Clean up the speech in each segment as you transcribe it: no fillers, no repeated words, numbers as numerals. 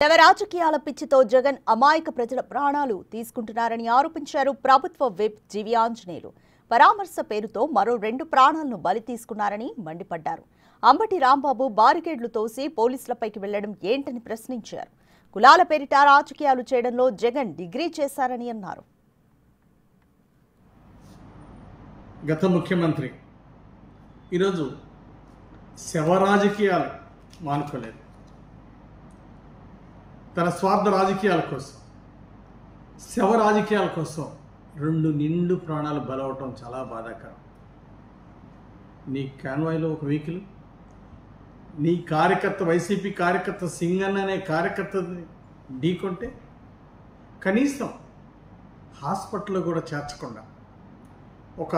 రాజకీయాల పిచ్చితో జగన్ అమాయక ప్రజల ప్రాణాలు తీసుకుంటున్నారని ఆరోపించారు ప్రభుత్వ విప్ జీవి ఆంజనేయులు. పరామర్శ పేరుతో మరో 2 ప్రాణాలను బలి తీసుకున్నారని మండిపడ్డారు. అంబటి రాంబాబు బారికేడ్లు తోసి పోలీసులపైకి వెళ్లడం ఏంటని ప్రశ్నించారు. కులాల పేరిట రాజకీయాలు చేయడంలో జగన్ డిగ్రీ చేశారని అన్నారు. గత ముఖ్యమంత్రి ఈరోజు శవ రాజకీయాలు మానుకోలేదు. తన స్వార్థ రాజకీయాల కోసం, శవ రాజకీయాల కోసం 2 నిండు ప్రాణాలు బలవటం చాలా బాధాకరం. నీ కాన్వాయ్లో ఒక వెహికల్, నీ కార్యకర్త, వైసీపీ కార్యకర్త సింగన్ అనే కార్యకర్తని ఢీకొంటే కనీసం హాస్పిటల్లో కూడా చేర్చకుండా ఒక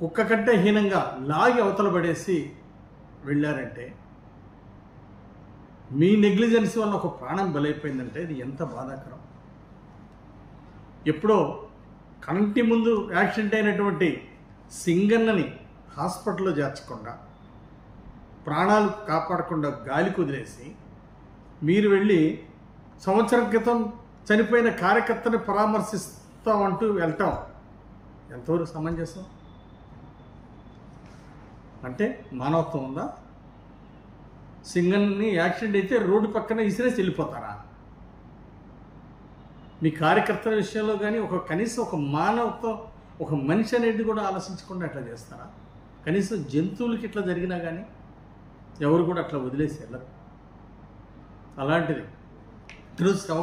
కుక్క కంటే హీనంగా లాగి అవతల పడేసి వెళ్ళారంటే, మీ నెగ్లిజెన్స్ వల్ల ఒక ప్రాణం బలైపోయిందంటే ఇది ఎంత బాధాకరం. ఎప్పుడో కంటి ముందు యాక్సిడెంట్ అయినటువంటి సింగన్నని హాస్పిటల్లో చేర్చకుండా, ప్రాణాలు కాపాడకుండా గాలికి వదిలేసి మీరు వెళ్ళి సంవత్సరం క్రితం చనిపోయిన కార్యకర్తని పరామర్శిస్తామంటూ వెళ్తాం ఎంతవరకు సమంజసం? అంటే మానవత్వం ఉందా? సింగన్ని యాక్సిడెంట్ అయితే రోడ్డు పక్కన ఇసిరేసి వెళ్ళిపోతారా? మీ కార్యకర్తల విషయంలో కానీ కనీసం ఒక మానవత్వం, ఒక మనిషి అనేది కూడా ఆలోచించకుండా అట్లా చేస్తారా? కనీసం జంతువులకి ఇట్లా జరిగినా కానీ ఎవరు కూడా అట్లా వదిలేసి వెళ్ళరు. అలాంటిది ఈరోజు శవ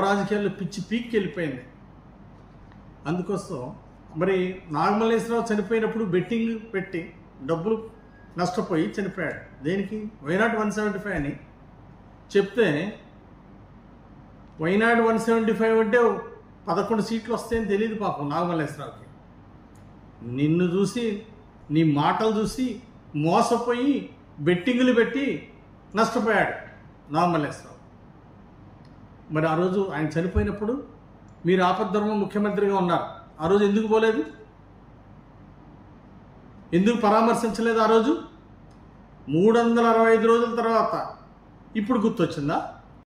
రాజకీయాల్లో పిచ్చి పీక్కి వెళ్ళిపోయింది. అందుకోసం మరి నాగమల్లేశ్వరరావు చనిపోయినప్పుడు బెట్టింగ్ పెట్టి డబ్బులు నష్టపోయి చనిపోయాడు. దేనికి? వైనాట్ 175 అని చెప్తే, వైనాట్ 175 అంటే 11 సీట్లు వస్తాయని తెలియదు పాపం నాగమల్లేశ్వరరావుకి. నిన్ను చూసి, నీ మాటలు చూసి మోసపోయి బెట్టింగులు పెట్టి నష్టపోయాడు నాగమల్లేశ్వరరావు. మరి ఆ రోజు ఆయన చనిపోయినప్పుడు మీరు ఆపద్ధర్మ ముఖ్యమంత్రిగా ఉన్నారు. ఆ రోజు ఎందుకు పోలేదు? ఎందుకు పరామర్శించలేదు? ఆ రోజు 365 రోజుల తర్వాత ఇప్పుడు గుర్తొచ్చిందా?